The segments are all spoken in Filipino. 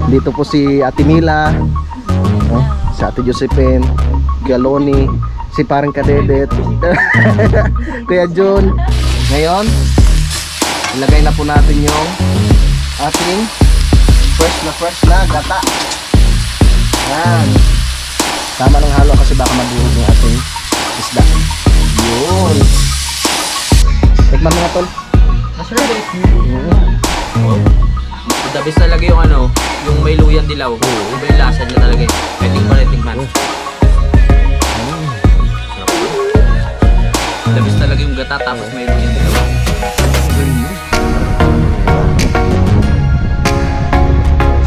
Dito po si Ate Mila, si Ate Josephine, Galoni, si parang Kadedet, Kuya Jun. Ngayon, ilagay na po natin yung ating fresh na gata. Yan. Tama ng halo kasi baka mabuhog yung ating isda. Yun. Tikman mo nga, tol. Masarap. The best talaga yung ano, yung may luyang dilaw. Iba yung lasa niya talaga eh. Tikman. The best talaga yung gata tapos may luyang dilaw.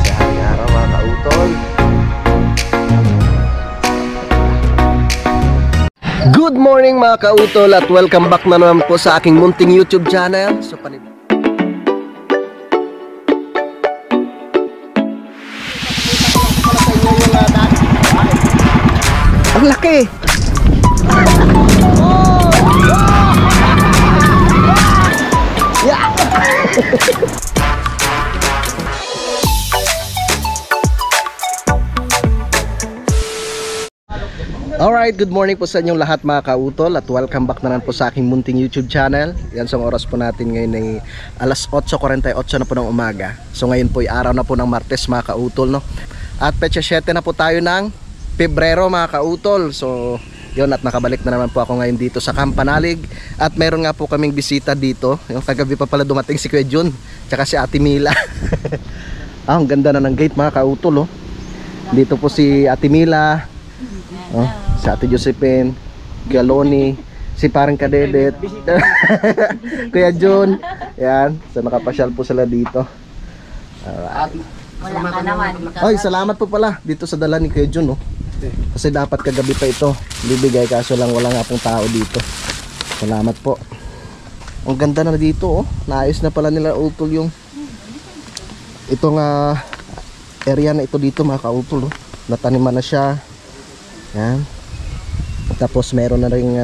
Sa hari-araw mga kautol. Good morning mga kautol at welcome back na naman po sa aking munting YouTube channel. So ang laki. Yeah. Alright, good morning po sa inyong lahat mga kautol at welcome back na naman po sa aking munting YouTube channel. Yan, so oras po natin ngayon ay alas 8:48 na po ng umaga. So ngayon po ay araw na po ng Martes mga kautol, no? At petsa 7 na po tayo ng Pebrero mga kautol. So yun, at nakabalik na naman po ako ngayon dito sa Campanalig. At meron nga po kaming bisita dito. Yung kagabi pa pala dumating si Kuya Jun tsaka si Ate Mila. Ang ganda na ng gate mga kautol, oh. Dito po si Ate Mila, oh, si Ate Josephine, Galoni, si parang Kadedet, Kuya Jun. Yan, so nakapasyal po sila dito. Alright. Wala ka naman. Ay, salamat po pala dito sa dala ni Kuya Jun, oh. Kasi dapat kagabi pa ito bibigay, kaso lang wala nga pong tao dito. Salamat po. Ang ganda na dito, oh. Naayos na pala nila utol yung itong area na ito dito mga kautol, oh. Nataniman na siya. Yan. Tapos meron na ring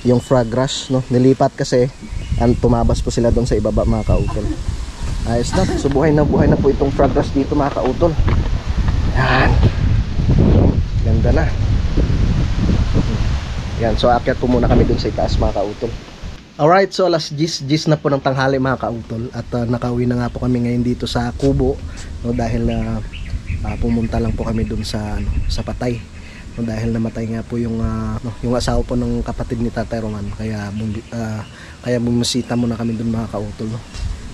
yung frog grass, no? Nilipat kasi tumabas po sila doon sa ibaba mga kautol. Ayos na. So buhay na po itong frog grass dito mga kautol. Yan. Ganda na. Yan. So aakyat po muna kami doon sa itaas mga kautol. Alright, so alas 10 na po ng tanghali mga kautol. At nakauwi na nga po kami ngayon dito sa Kubo, no? Dahil pumunta lang po kami doon sa sa Patay, no? Dahil namatay nga po yung asawa po ng kapatid ni Tatay Roman. Kaya bumisita muna kami doon mga kautol, no?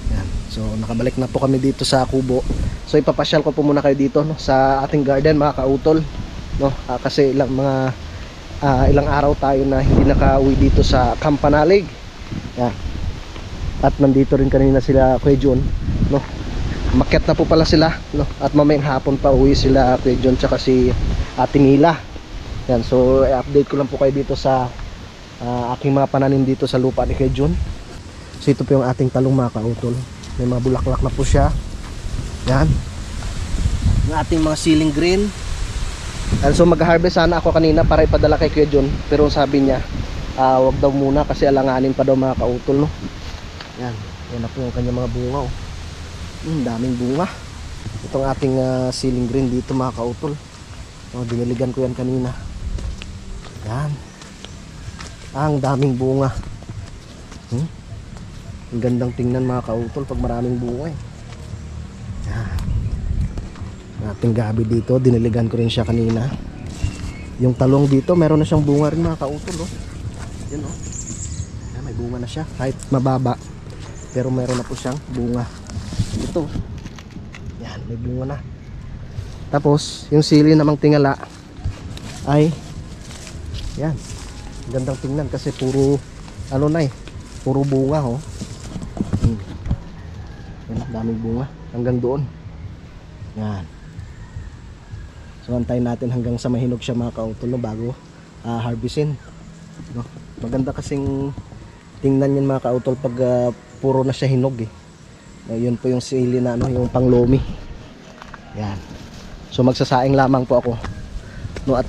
Yan. So nakabalik na po kami dito sa Kubo. So ipapasyal ko po muna kayo dito, no, sa ating garden mga kautol, no? Kasi ilang araw tayo na hindi nakauwi dito sa Campanalig. Yan. At nandito rin kanina sila Kuya Jun, no? Makyat na po pala sila, no? At mamayang hapon pa uwi sila Kuya Jun tsaka si Ate Mila. Yan, so i-update ko lang po kayo dito sa aking mga pananim dito sa lupa ni Kuya Jun. So ito po yung ating talong mga kautol. May mga bulaklak na po siya. Yan. Yung ating mga ceiling green. And so mag-harvest sana ako kanina para ipadala kay Kuya Jun, pero sabi niya wag daw muna kasi alanganin pa daw mga kautol, no? Yan. Yan na po yung kanyang mga bunga, oh. Daming bunga. Itong ating ceiling green dito mga kautol, oh, diniligan ko yan kanina. Yan. Ang daming bunga. Ang gandang tingnan mga kautol pag maraming bunga, eh. Yan. Ating gabi dito, diniligan ko rin siya kanina. Yung talong dito meron na siyang bunga rin mga kautol, oh. Yan, oh. Yan, may bunga na siya kahit mababa, pero meron na po siyang bunga. Ito, yan, may bunga na. Tapos yung sili namang tingala ay yan, gandang tingnan kasi puro ano na, puro bunga, oh. Yan, daming bunga hanggang doon. Yan. So antayin natin hanggang sa mahinog siya mga kautol, no, bago harvestin, no? Maganda kasing tingnan yan mga kautol pag puro na siya hinog, eh. Yun po yung sili na yung panglomi. Yan. So magsasaing lamang po ako, no, at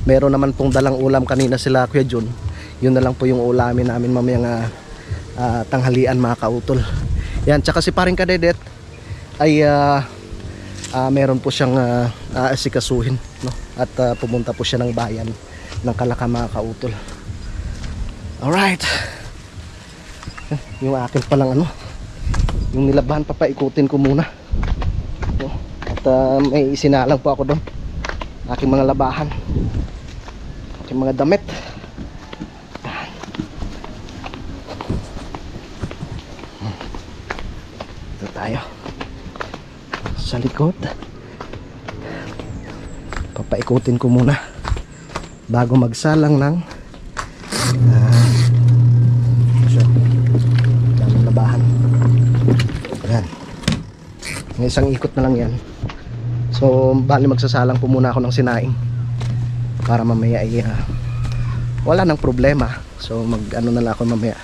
meron naman pong dalang ulam kanina sila Kuya Jun. Yun na lang po yung ulamin namin mamayang tanghalian mga kautol. Yan, tsaka si paring Kadedet ay meron po siyang aasikasuhin, no? At pumunta po siya ng bayan ng Kalaka mga kautol. Alright. Yung akin palang ano, yung nilabahan, papaikutin ko muna, no? At may isinalang po ako doon, aking mga labahan, aking mga damit. Ito tayo sa likod, papaikutin ko muna bago magsalang ng daming labahan. Ayan, ng isang ikot na lang yan. So bali magsasalang po muna ako ng sinaing para mamaya ay wala nang problema. So mag ano na lang ako mamaya,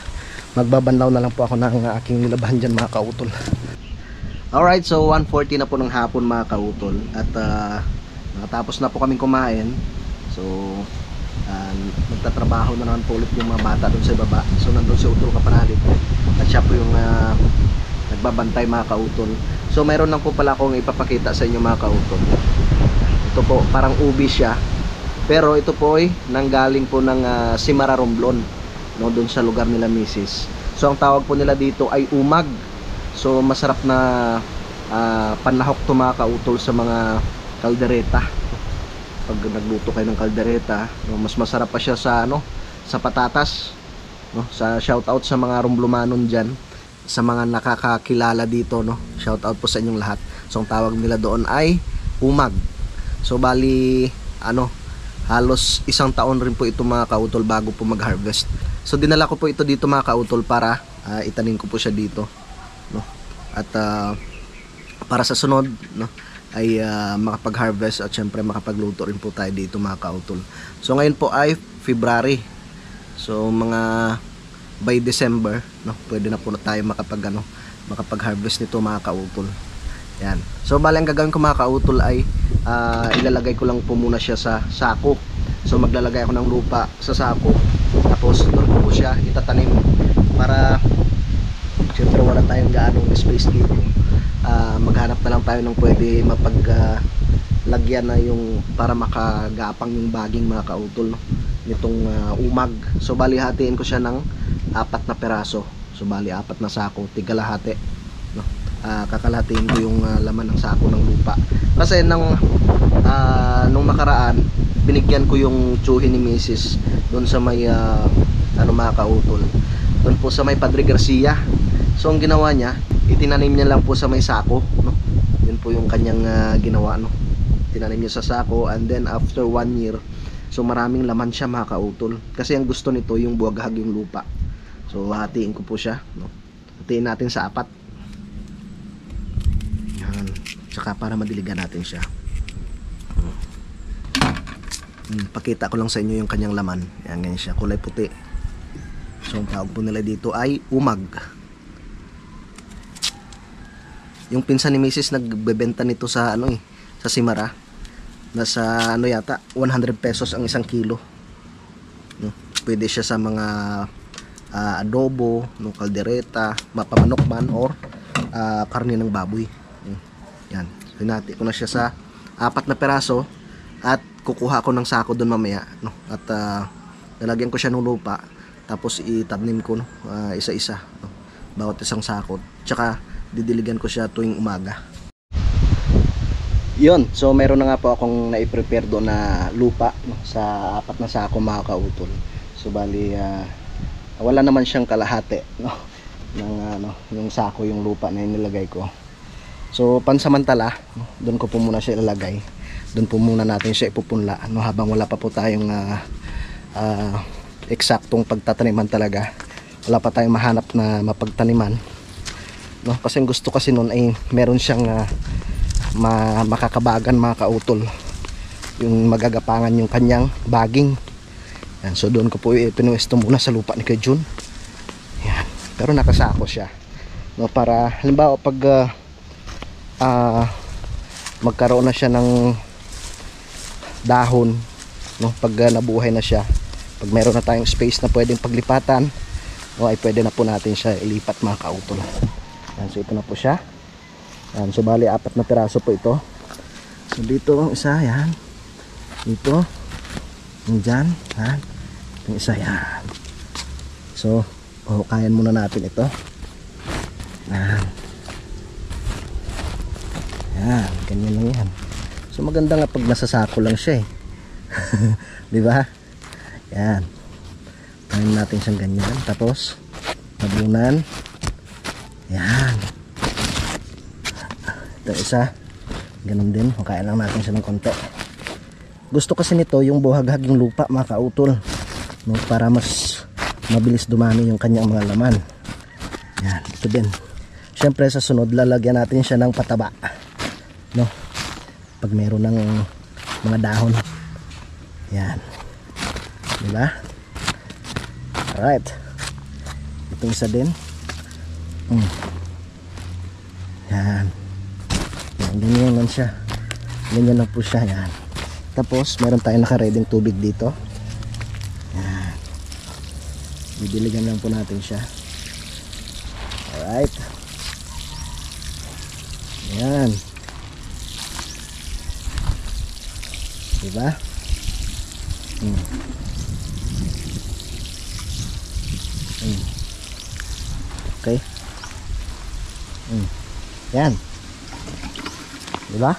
magbabanlaw na lang po ako ng aking nilabahan dyan mga kautol. Alright, so 1:40 na po ng hapon mga kautol. At nakatapos na po kaming kumain. So magtatrabaho na naman po ulit yung mga bata doon sa baba. So nandun si Utol Kapanalit at siya po yung nagbabantay mga kautol. So mayroon lang po pala akong ipapakita sa inyo mga kautol. Ito po, parang ubi siya, pero ito po ay nanggaling po ng Simara Romblon, no, doon sa lugar nila Mrs. So ang tawag po nila dito ay umag. So masarap na panlahok to mga kautol sa mga kaldereta. Pag nagluto kayo ng kaldereta, no, mas masarap pa siya sa ano, sa patatas, no. Sa shout out sa mga Romblomanon diyan, sa mga nakakakilala dito, no. Shout out po sa inyong lahat. So ang tawag nila doon ay umag. So bali ano, halos isang taon rin po ito mga kautol bago po mag-harvest. So dinala ko po ito dito mga kautol para itanim ko po siya dito, no. At para sa sunod, no, ay makapag-harvest at syempre makapagluto rin po tayo dito mga kautol. So ngayon po ay February. So mga by December, no, pwede na po na tayo makapag-harvest nito mga kautol. Yan. So bali ang gagawin ko mga kautol ay ilalagay ko lang po muna siya sa sako. So maglalagay ako ng lupa sa sako, tapos doon ko po siya itatanim para syempre wala tayong gaanong space dito. Maghanap na lang tayo ng pwede mapaglagyan na yung para makagapang yung baging mga kautol, no, nitong umag. So bali hatiin ko siya ng 4 na peraso. So bali 4 na sako, tigalahati, no. Kakalahatiin ko yung laman ng sako ng lupa. Kasi nung nakaraan binigyan ko yung tsuhin ni Mrs. doon sa may ano mga kautol, doon po sa may Padre Garcia. So ang ginawa niya, itinanim niya lang po sa may sako, no. Yun po yung kanyang ginawa, no. Tinanim niya sa sako, and then after 1 year, so maraming laman siya mga kautol. Kasi ang gusto nito yung buwaghag yung lupa. So hatiin ko po siya, no. Hatiin natin sa 4. Yan. Tsaka para madiligan natin siya. Pakita ko lang sa inyo yung kanyang laman. Yan, ganyan siya, kulay puti. So ang tawag po nila dito ay umag. Yung pinsan ni Mrs. nagbebenta nito sa ano sa Simara. Nasa ano yata 100 pesos ang 1 kilo. No? Pwede siya sa mga adobo, no, kaldereta, mapamanok man or karne ng baboy. Yan. Hinati ko na siya sa 4 na peraso at kukuha ko ng sako doon mamaya, no. At lalagyan ko siya ng lupa, tapos itanim ko, no, isa-isa, no, bawat isang sako. Tsaka didiligan ko siya tuwing umaga. Yun, so meron na nga po akong nai-prepare doon na lupa, no, sa 4 na sako mga kautol. So bali wala naman siyang kalahati, no, ng yung sako, yung lupa na inilagay ko. So pansamantala, no, doon ko po muna siya ilalagay. Doon po muna natin siya ipupunla, no, habang wala pa po tayong eksaktong pagtataniman talaga. Wala pa tayong mahanap na mapagtaniman, no, kasi ang gusto kasi noon ay meron siyang makakabagan mga kautol, yung magagapangan yung kanyang baging. Yan, so doon ko po pinuwesto muna sa lupa ni Kuya Jun. Yan, pero nakasako siya, no, para halimbawa pag magkaroon na siya ng dahon, no, pag nabuhay na siya, pag meron na tayong space na pwedeng paglipatan, no, ay pwede na po natin siya ilipat mga kautol. Yan, so ito na po siya. Yan, so bali 4 na piraso po ito. So dito ang isa, yan. Dito. Yung dyan, yan. Yung isa, yan. So, pahukayan muna natin ito. Yan. Yan, ganyan lang yan. So maganda nga pag nasa sako lang siya eh. Di ba? Yan. Tayin natin siyang ganyan. Tapos, tabunan. Yan. Ito isa. Ganun din. Hukayan lang natin siya ng konti. Gusto kasi nito yung buhaghag yung lupa mga kautol. No? Para mas mabilis dumami yung kanyang mga laman. Yan. Ito din. Siyempre sa sunod lalagyan natin siya ng pataba. No? Pag meron ng mga dahon. Yan. Diba? Alright. Itong isa din. Yan. Yan. Ganyan lang siya. Ganyan lang po siya. Yan. Tapos meron tayong naka-reading tubig dito. Yan. Bibiligan lang po natin siya. Alright. Yan. Diba? Okay. Yan. Diba?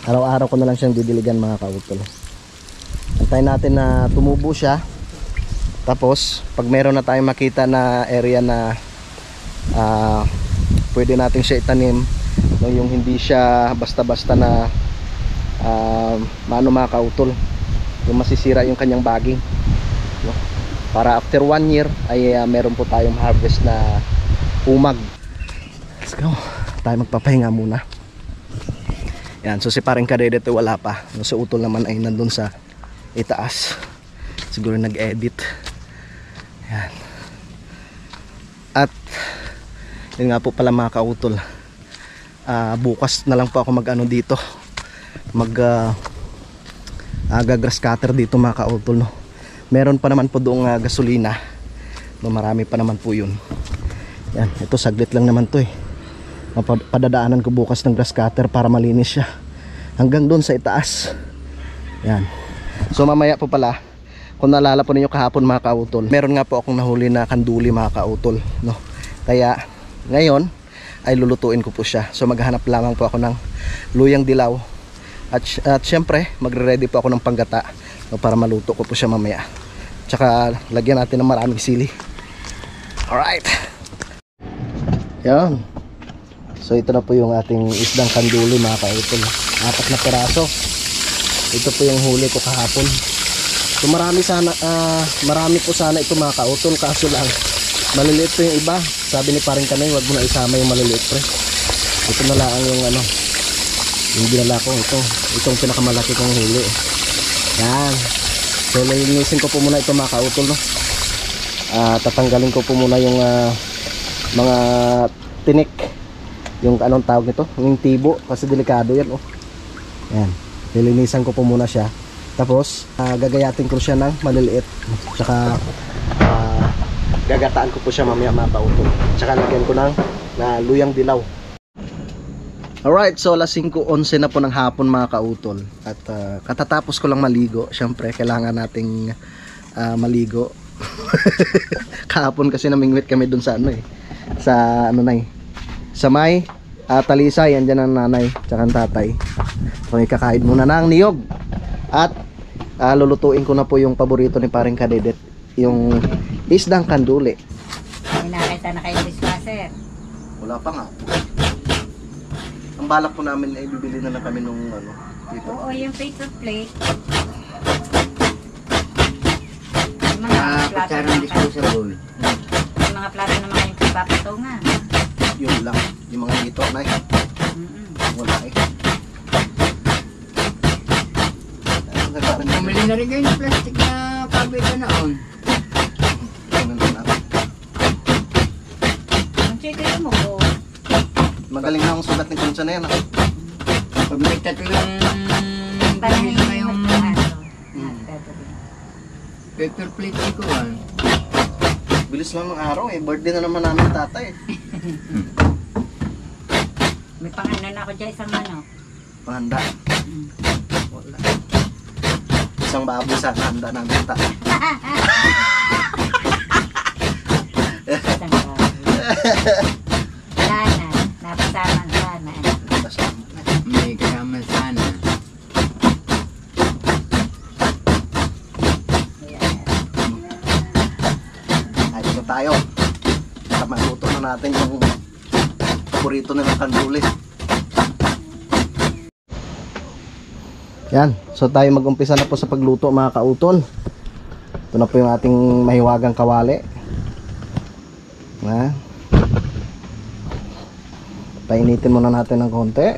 Araw-araw ko na lang siyang didiligan mga kautol. Antayin natin na tumubo siya. Tapos pag meron na tayong makita na area na pwede natin siya itanim, no, yung hindi siya basta-basta na mga kautol, yung masisira yung kanyang baging, no? Para after 1 year ay meron po tayong harvest na umag. Let's go. Tayo magpapahinga muna. Yan, so si paring Kadede wala pa. Si Utol naman ay nandun sa itaas. Siguro nag-edit. Yan. At yun nga po pala mga kautol. Bukas na lang po ako mag-ano dito. Grass cutter dito mga kautol, no. Meron pa naman po doong gasolina. No, marami pa naman po yun. Yan, ito saglit lang naman to eh. Padadaanan ko bukas ng grass cutter para malinis siya hanggang doon sa itaas. Yan. So mamaya po pala, kung naalala po ninyo kahapon mga kautol, meron nga po akong nahuli na kanduli mga kautol, no? Kaya ngayon ay lulutuin ko po siya. So maghahanap lamang po ako ng luyang dilaw. At syempre magre-ready po ako ng panggata, no, para maluto ko po siya mamaya. Tsaka lagyan natin ng maraming sili. Alright. Yan. So ito na po yung ating isdang kanduli mga kautol. 4 na piraso. Ito po yung huli ko kahapon. So marami po sana ito mga kautol, kaso lang maliliit po yung iba. Sabi ni paring Kanay, wag mo na isama yung maliliit pre. Ito na lang yung ano, yung dinala ko. Itong pinakamalaki kong huli. Yan. So lilinisin ko po muna ito mga kautol, no? Tatanggalin ko po muna yung mga tinik, yung anong tawag nito, yung tibo, kasi delikado yan, oh. Yan, lilinisan ko po muna siya. Tapos gagayatin ko siya ng maliliit. Tsaka gagataan ko po siya mamaya mga kautol. Tsaka lagyan ko ng luyang dilaw. Alright, so alas 5:11 na po ng hapon mga kautol. At katatapos ko lang maligo. Syempre kailangan nating maligo. Kahapon kasi namingwit kami dun sa ano eh, sa ano na eh, sa may talisay. Andyan ang nanay tsaka ang tatay. So ikakain muna ng niyog. At lulutuin ko na po yung paborito ni paring Kadedet, yung isdang kanduli. Nakita na kayo dishwasher? Wala pa nga. Ang balak po namin ay bibili na lang kami nung ano dito. Oo, yung paper plate. Yung mga plato Kutsarang disposable. yung mga plato naman kayong papatungan. Yun lang. Yung mga dito na eh. Wala eh. Bumili na rin kayo ng plastic na pabita noon. Ang chika mo po. Magaling na akong sulat ni Kunsa na yan. Pag may tatlong bumili na kayong Paper paper plate ko. Bilis lang ng araw eh. Birthday na naman namin tatay. May pangano na ako dyan, isang manok. Panghanda. Mm. Wala. Isang baboy sa handa namin ta. Isang baboy. Sana. Napasama sana. May kasama sana. Ayos na tayo. Para maluto na natin yung paborito na ng kanduli. Yan. So tayo mag-umpisa na po sa pagluto mga kautol. Ito na po yung ating mahiwagang kawali. Na. Painitin muna natin ng konti.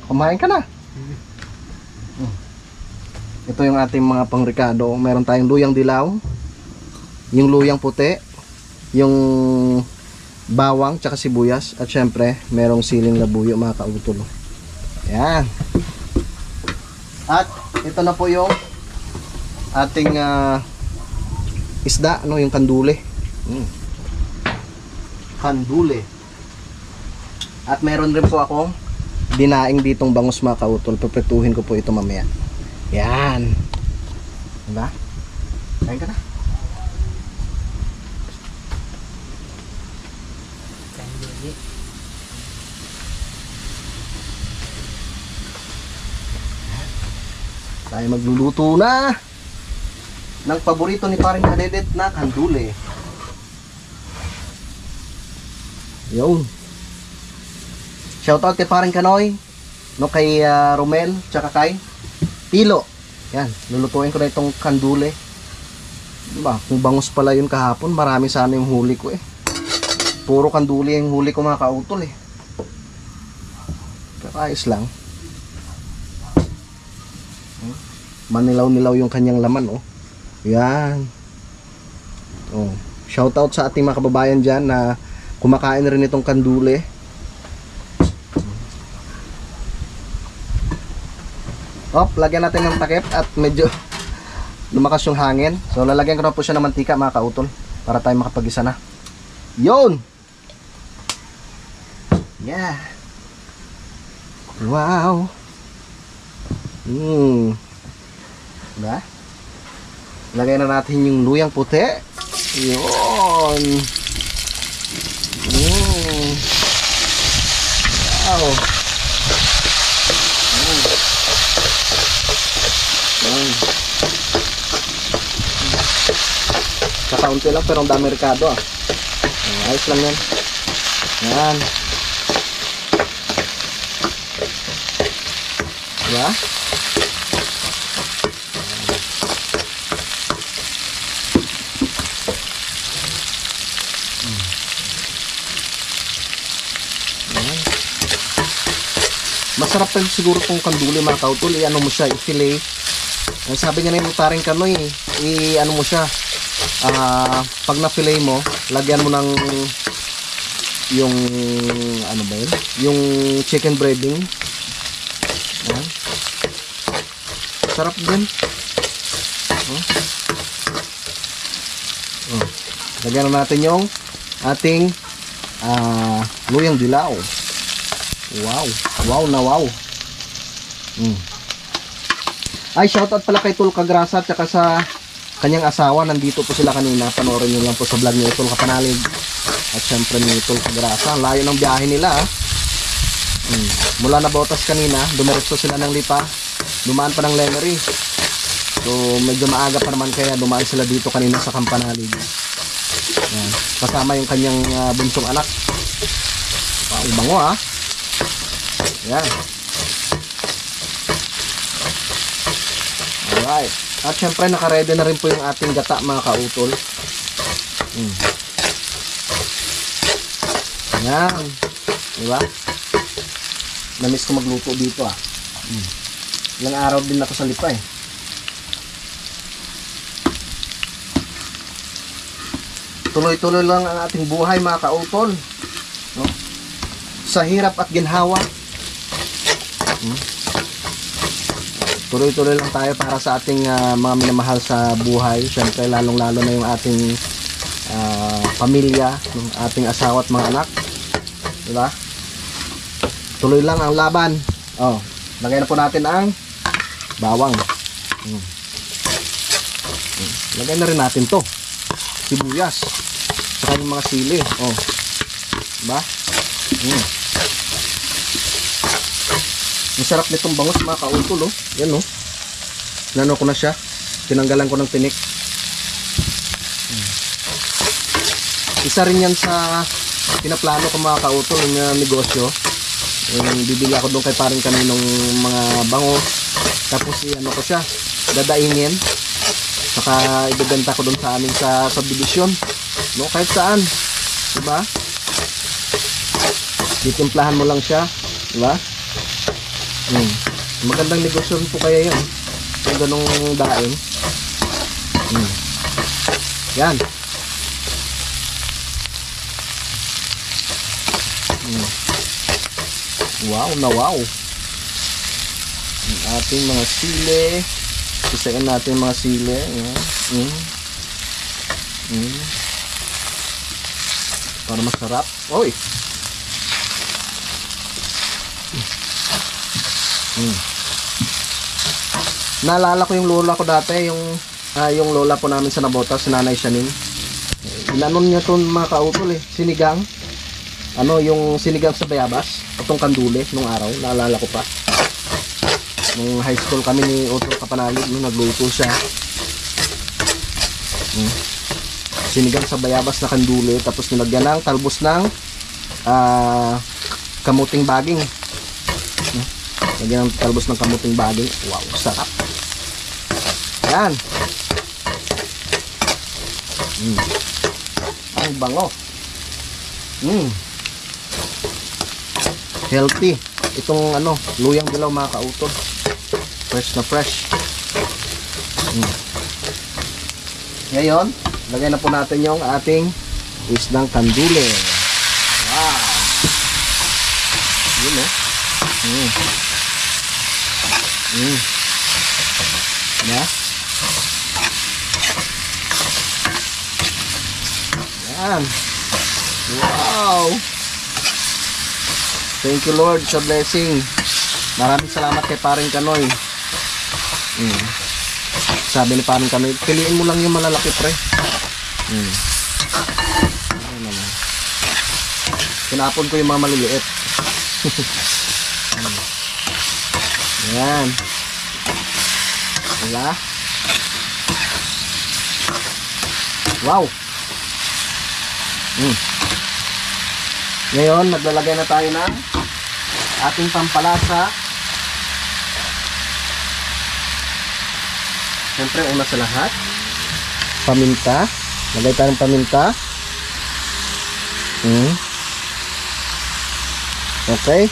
Kumain ka na. Ito yung ating mga pangrikado. Meron tayong luyang dilaw, yung luyang puti, yung bawang tsaka sibuyas, at syempre merong siling labuyo mga kautol. Ayan. At ito na po yung ating isda, no, yung kanduli. Kanduli. At meron rin po akong dinaing ditong bangus mga kautol. Paprituhin ko po ito mamaya. Yan. Diba? Kain ka na. Tayo magluluto na ng paborito ni paring Adedet na kanduli. Yun. Shoutout kay paring Kanoy, no, kay Romel, tsaka kay Tilo. Yan, lulutuin ko na itong kanduli. Diba? Kung bangus pala yun kahapon, marami sana yung huli ko eh. Puro kanduli yung huli ko mga kautol eh. Pero ayos lang. Manilaw-nilaw yung kanyang laman, oh. Yan. Oh. Shoutout sa ating mga kababayan dyan na kumakain rin itong kanduli. Lagyan natin ng takip at medyo lumakas yung hangin. So lalagyan ko na po siya ng mantika mga kautol para tayo makapag-isa na. Yun! Yeah! Wow! Diba? Lagay na natin yung luyang puti. Yun! Wow! Kakaunti lang pero ang dami ricado ah. Ayos lang yan. Yan. Diba? Masarap pa siguro tong kanduli mga kautol. I-ano mo siya, i-fillet. Sabi nga na yung paring Kanoy, i-ano mo siya. Pag na-fillet mo, lagyan mo ng yung ano ba yun? Yung chicken breading. Ayan. Sarap din. Lagyan na natin yung ating luyang dilaw. Wow. Wow na wow. Ay, shoutout pala kay Tul Kagrasa at saka sa kanyang asawa. Nandito po sila kanina. Panoorin nyo lang po sa vlog niya, Tul Kapanalig. At syempre ni Tul Kagrasa. Ang layo ng biyahe nila. Mula na Botas kanina, dumiretso sila ng Lipa. Dumaan pa ng Lemery. So, medyo maaga pa naman kaya dumaan sila dito kanina sa Kampanalig. Yan. Kasama yung kanyang bunsong anak. Ang bango ah. Yan. Alright. At syempre nakaredy na rin po yung ating gata mga kautol. Yan. Diba? Namiss ko magluto dito ah. Ilang araw din ako sa Lipa eh. Tuloy-tuloy lang ang ating buhay mga kautol. No? Sa hirap at ginhawa. Tuloy-tuloy lang tayo para sa ating mga minamahal sa buhay. Siyempre lalong-lalo na yung ating pamilya ng ating asawa at mga anak. Diba? Tuloy lang ang laban. Oh, lagay na po natin ang bawang. Lagay na rin natin to. Sibuyas. Saka yung mga sili. Oh. Diba? Ang sarap nitong bangus mga kautol, oh. Yan, oh. Nano ko na siya. Tinanggalan ko ng tinik. Isa rin yan sa pinaplano ko mga kautol ng negosyo. Bibili ako doon kay paring kaninong mga bangus. Tapos ano ko siya, dadaingin. Saka ibebenta ko doon sa amin sa subdivision. No, kahit saan. Diba? Titimplahan mo lang siya. Diba? Magandang negosyo po kaya yan. Yung ganong daing. Yan. Wow na wow. Ang ating mga sili. Isain natin mga sili. Para masarap. Oy. Naalala ko yung lola ko dati, yung lola po namin sa Nabota, si Nanay Shanin. Inanon niya itong mga kautol sinigang. Yung sinigang sa bayabas, itong kandule nung araw, naalala ko pa. Nung high school kami ni Otto Kapanayog, nung nagluto siya. Sinigang sa bayabas na kandule, tapos nilagyan ng talbos ng kamuting baging. Lagyan ng talbos ng kamuting baging. Wow, sarap. Yan. Ang bango. Healthy. Itong luyang dilaw mga kautol. Fresh na fresh. Ngayon, lagay na po natin yung ating isdang kandule. Wow. Yun Diba? Yan. Wow. Thank you Lord sa blessing. Maraming salamat kay paring Kanoy. Sabi ni paring Kanoy, piliin mo lang yung malalaki pre. Tinapon ko yung mga maliliit. Yan. Diba? Wow. Ngayon, maglalagay na tayo ng ating pampalasa. Siyempre, una sa lahat, paminta. Lagay tayo ng paminta. Okay.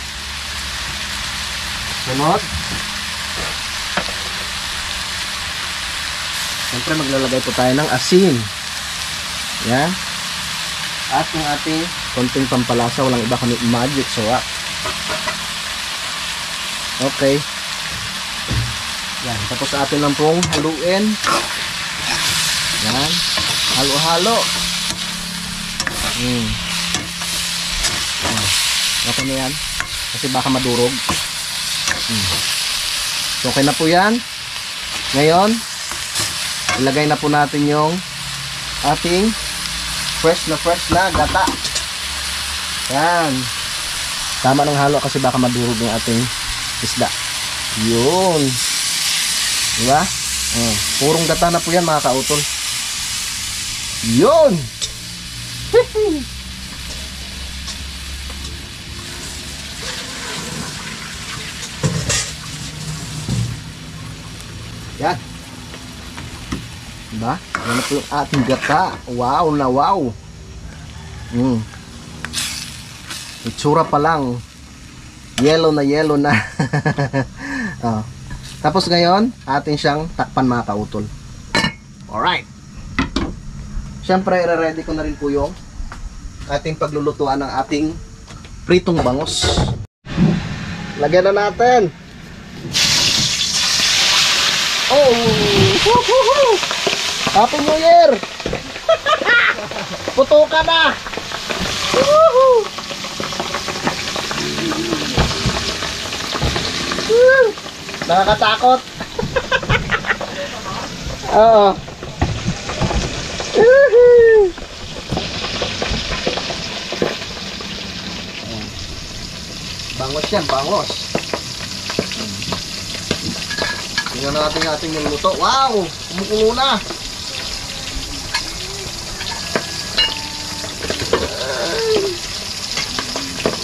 Sunod. Siyempre, maglalagay po tayo ng asin. Yan. At yung ating konting pampalasa, walang iba kami magic soap. Okay. Yan, tapos atin lang pong haluin. Yan. Halo-halo. Okay na yan. Kasi baka madurog. So, okay na po yan. Ngayon, ilagay na po natin yung ating fresh na gata. Yan. Tama ng halo kasi baka madurog yung ating isda. Yun. Diba? Purong gata na po yan mga kautol. Yun. Yan. Diba? Yan na po yung ating gata. Wow na wow. Itsura pa lang. Yellow na. Tapos ngayon, atin siyang takpan mga kautol. Alright. Siyempre, i-ready ko na rin po yung ating paglulutuan ng ating pritong bangus. Lagyan na natin. Oh! Woohoo! Happy New Year! Putukan na! Woohoo! Nakakatakot. Oo. Bangos yan, bangos. Tingnan natin yung ating niluluto. Wow! Kumukulo na.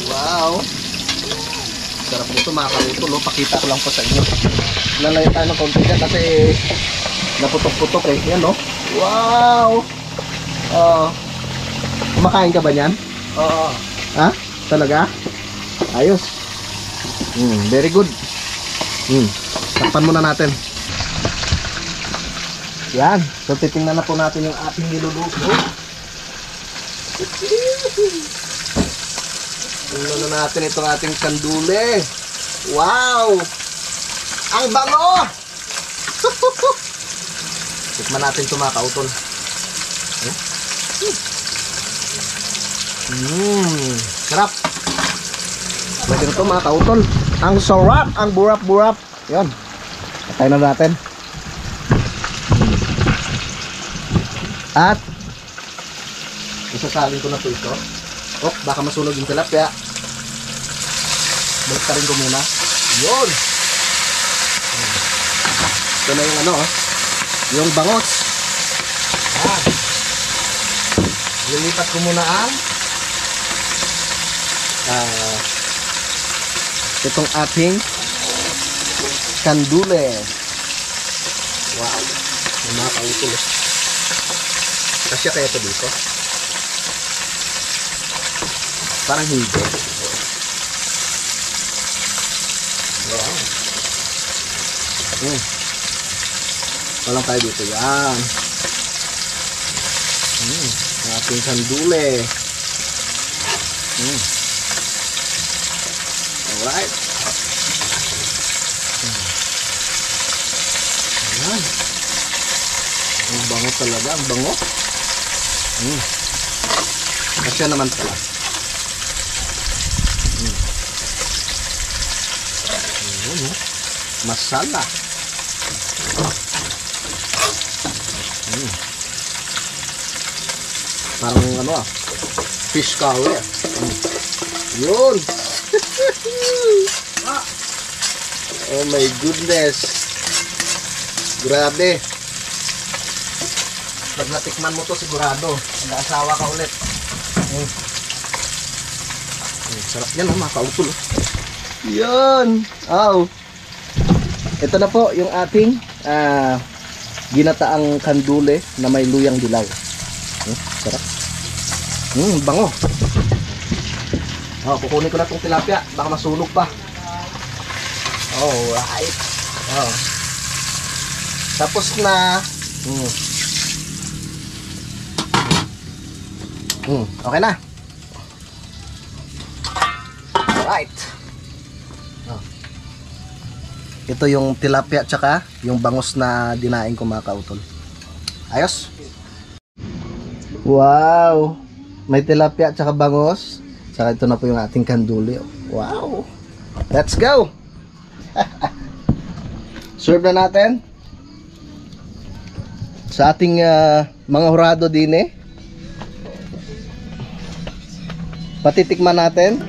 Wow! Sarap nito mga kautol. Oh. Pakita ko lang po sa inyo. Lalayo tayo ng konti dyan kasi naputok-putok eh. Yan no? Wow! Kumakain ka ba niyan? Oo. Ha? Talaga? Ayos. Very good. Takpan muna natin. Yan. So titingnan na po natin yung ating niluluto. Tingnan na natin itong ating kandule. Wow! Ang bango! Tikman natin ito mga kautol. Sarap. Pwede na ito mga kautol. Ang sarap, ang burap-burap. Yan. Patay na natin. At isasalin ko na ito. Oh, baka masunog yung tilapia. Balik ka rin ko muna. Yun. Ito na yung ano, yung bangos. Lilipat ko muna ang itong ating kandule. Wow. Yung mga kautol. Kasya kaya ito dito? Parang hindi. Wow. Walang tayo dito. Yan. Ang ating kandule. Alright. Ayan. Ang bango talaga. Ang bango. Kasya naman pala. Masala. Parang ano fish curry. Yun. Oh my goodness. Grabe. Pag natikman mo to sigurado mag-asawa ka ulit. Sarap yan mga kautol. Yun. Oh. Ito na po yung ating ginataang kandule na may luyang dilaw. Sarap. Bango. Kukunin ko na itong tilapia. Baka masunog pa. Alright. Tapos na. Okay na. Alright. Ito yung tilapia tsaka yung bangus na dinaing ko mga kautol. Ayos. Wow. May tilapia tsaka bangus. Tsaka ito na po yung ating kanduli. Wow. Let's go. Serve na natin. Sa ating mga hurado din eh. Patitikman natin.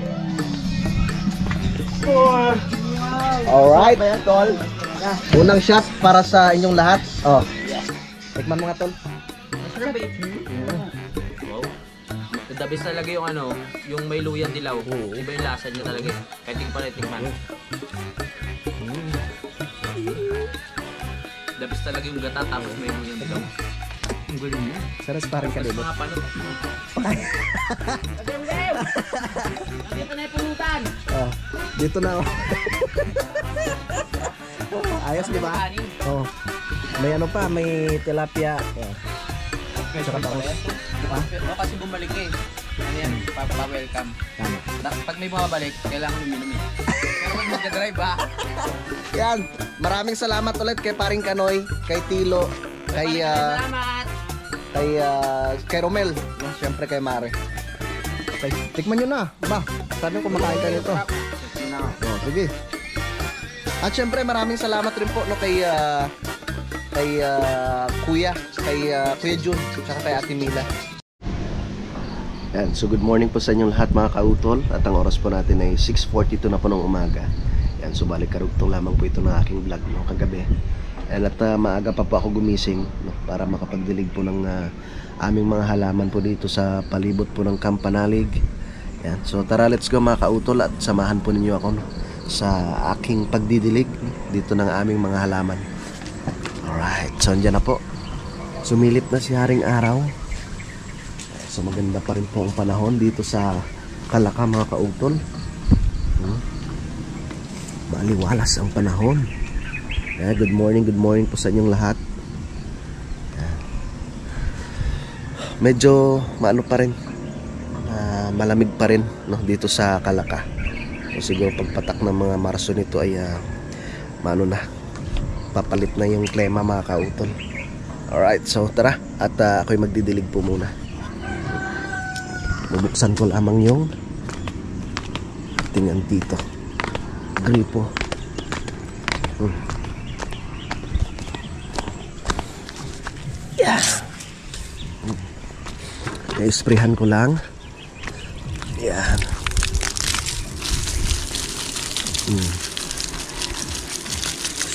Alright. Unang shot para sa inyong lahat. Tikman mo nga tol. Wow. The best talaga yung ano, yung may luyang dilaw. Iba yung lasa niya talaga. Kahit hindi pa natikman. The best talaga yung gata tapos may luyang dilaw. Ang galing niya. Sarap parang kalibot. Mga panot. Dito na yung pulutan. Dito na. Ayos di ba? May ano pa, may tilapia. Tsaka bangus. Kasi bumalik eh. Ano yan, pa-welcome. Pag may bumabalik, kailangan uminom eh. Pero pag mag-drive Yan. Maraming salamat ulit kay Paring Kanoy, kay Tilo, kay salamat. kay Romel, no? Siyempre kay Mare. Okay, tikman nyo na. Ba, sabi ko kumakain ka nito. Oh, sige. At siyempre maraming salamat rin po no kay Kuya Jun, saka kay Ate Mila. Yan, so good morning po sa inyong lahat mga kautol. At ang oras po natin ay 6:42 na po ng umaga. Yan, so balik karugtong lamang po ito ng aking vlog no, kagabi. Yan, at maaga pa po ako gumising no, para makapagdilig po ng aming mga halaman po dito sa palibot po ng Kampanalig. Yan, so tara, let's go mga kautol at samahan po ninyo ako no, sa aking pagdidilig dito ng aming mga halaman. Alright, so andyan na po. Sumilip na si Haring Araw. So maganda pa rin po ang panahon dito sa Kalaka mga kautol. Maliwalas ang panahon. Good morning po sa inyong lahat. Medyo maano pa rin, malamig pa rin no, dito sa Kalaka. So siguro pagpatak ng mga Marso nito ay maano na, papalit na yung klima mga kautol. Alright, so tara at ako'y magdidilig po muna. Bubuksan ko lamang yung ating dito gripo. Yeah. I-sprayhan ko lang. Yan.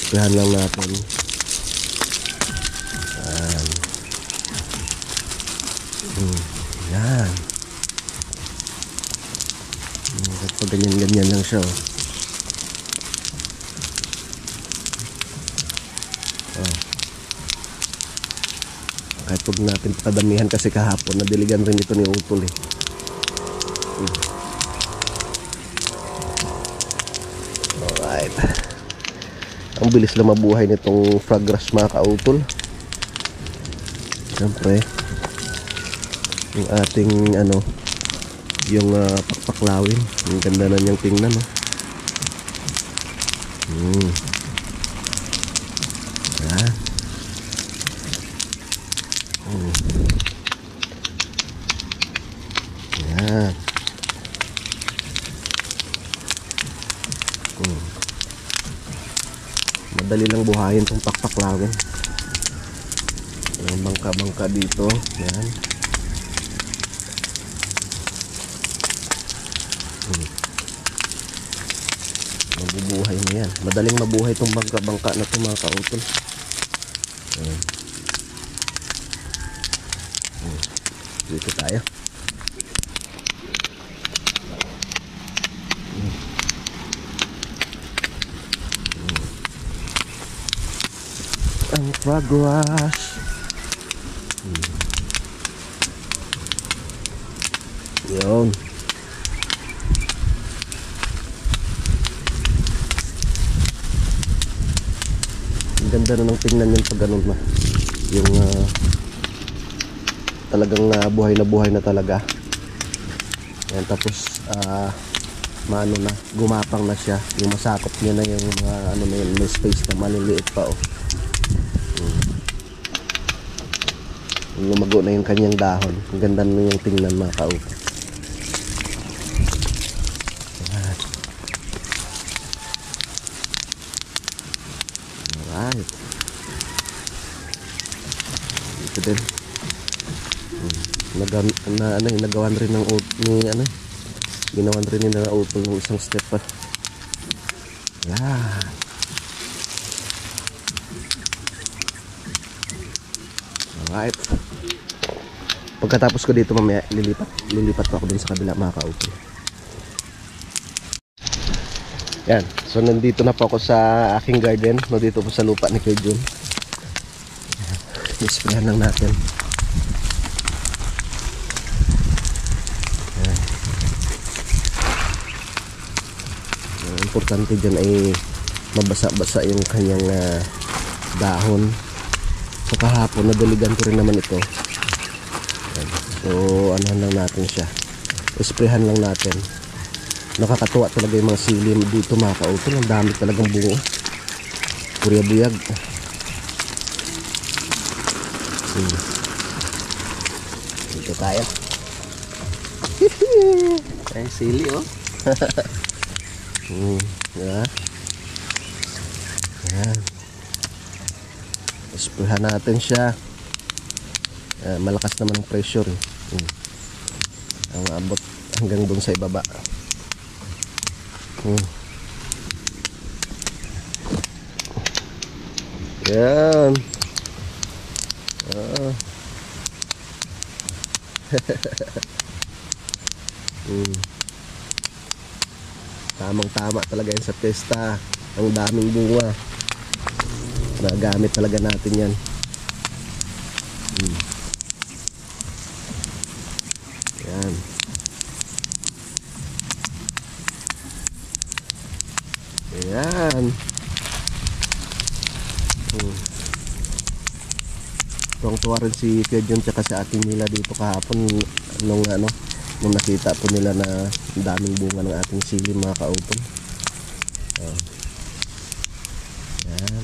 Sprayhan lang natin. Yan. Pag ganyan lang siya. Kahit pag natin kadamihan kasi kahapon nadiligan rin ito ni Utol eh. Alright. Ang bilis lang mabuhay nitong frog grass mga kautol. Siyempre yung ating yung pakpaklawin, ang ganda na niyang tingnan no? Yan. Yan. Madali lang buhayin tong pakpaklawin. Yung bangka-bangka dito. Yan. Mabubuhay na yan. Madaling mabuhay tong bangka-bangka na ito mga kautol. Yan. Dito tayo. Ang frog grass. Yun. Ang ganda na ng tingnan yun pag ganun na. Yung talagang buhay na talaga. Yan, tapos maano na, gumapang na siya. Yung masakop niya na yung mga na yun, may space na maliliit pa oh. Lumago na yung kanyang dahon. Ang ganda na yung tingnan mga kautol. Alright. Ito din. Nagawan rin ng ginawan rin ng Utol ng isang step pa. Yan. Alright. Pagkatapos ko dito mamaya lilipat pa ako dun sa kabila mga kautol. Yan. So nandito na po ako sa aking garden, no, dito po sa lupa ni Kuya Jun. Isprayan lang natin. Yan. Ang importante dyan ay mabasa-basa yung kanyang dahon. So kahapon nadaligan ko rin naman ito. Yan. So anuhan lang natin siya, isprayan lang natin. Nakakatuwa talaga yung mga silim dito mga kautol. Ang dami talagang bunga. Purya buyag. Dito tayo. Ay, sili oh. Diba? Yan. Isprayan natin siya. Malakas naman ang pressure eh. Ang abot hanggang doon sa ibaba. Yan. Tamang-tama talaga yan sa testa. Ang daming bunga. Nagamit talaga natin yan. Yan. Ayan. Tuwang-tuwa rin si Kuya John tsaka si Ate Mila dito kahapon nung nakita po nila na ang daming bunga ng ating sili mga kautol. Ayan.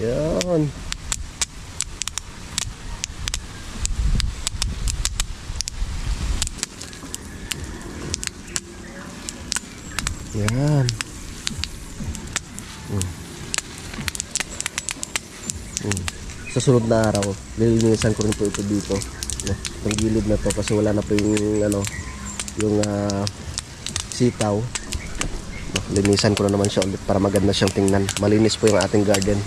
Yan. Yan. Sa sunod na araw, lilinisan ko rin po ito dito. Itong gilid na to kasi wala na po yung sitaw. Linisan ko na naman siya ulit para maganda siyang tingnan. Malinis po yung ating garden.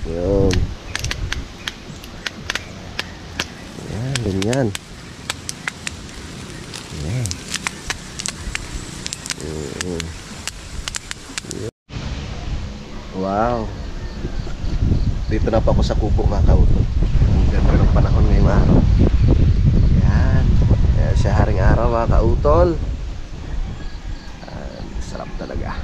Yun. Yan, ganyan. Yan. Wow. Dito na pa ako sa kubo mga kautol. Ang ganda ng panahon ngayong araw. Yan. Yan siya haring araw mga kautol. Sarap talaga.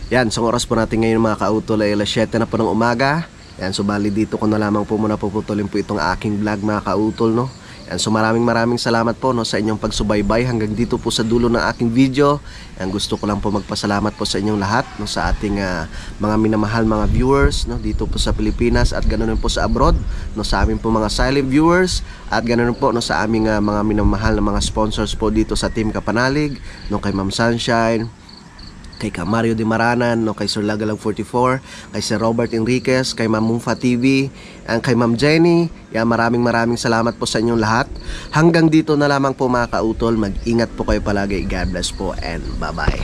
Yan, so oras po natin ngayon mga kautol ay alas 7 na po ng umaga. Yan, so bali dito ko na lamang po muna puputulin po itong aking vlog mga kautol, no. Yan, so maraming salamat po, no, sa inyong pagsubaybay hanggang dito po sa dulo ng aking video. Yan, gusto ko lang po magpasalamat po sa inyong lahat, no, sa ating mga minamahal mga viewers, no, dito po sa Pilipinas at ganoon po sa abroad, no, sa aming po mga silent viewers at ganoon po, no, sa aming mga minamahal na mga sponsors po dito sa Team Kapanalig, no, kay Ma'am Sunshine, kay Mario de Maranan, no, kay Sir Lagalang 44, kay Sir Robert Enriquez, kay Ma'am Mumfa TV, and kay Ma'am Jenny. Yan, maraming salamat po sa inyong lahat. Hanggang dito na lamang po mga kautol. Mag-ingat po kayo palagi. God bless po and bye-bye.